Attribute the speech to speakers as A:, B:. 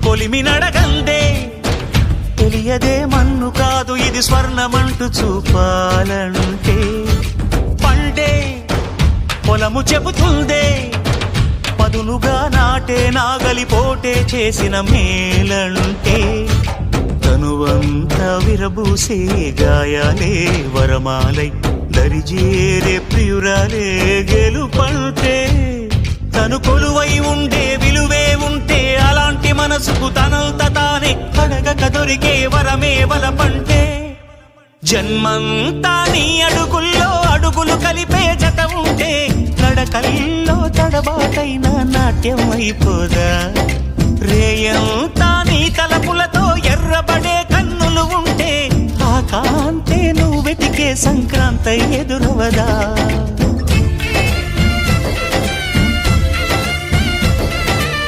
A: కొలిమి నడగందే తెలియదే మన్ను కాదు ఇది స్వర్ణమంటూ చూపాలంటే పండే పొలము చెబుతుందే పదునుగా నాటే నాగలి పోటే చేసిన మేలంటే తనువంతా విరబూసే గాయాలే వరమాలై దరిజేరే ప్రియురాలే గెలుపంటే తను కొలువై ఉండే విలువే ఉంటే అలాంటి మనసుకు తనంత తానే అడగక దొరికే వరమే వలపంటే జన్మంతా నీ అడుగుల్లో అడుగులు కలిపే జత ఉంటే నడకల్లో తడబాటైన నాట్యం అయిపోదా రేయంతా నీ తలపులతో ఎర్రబడే కన్నులు ఉంటే ఆ కాంతే నువ్వు వెతికే సంక్రాంతి ఎదురవదా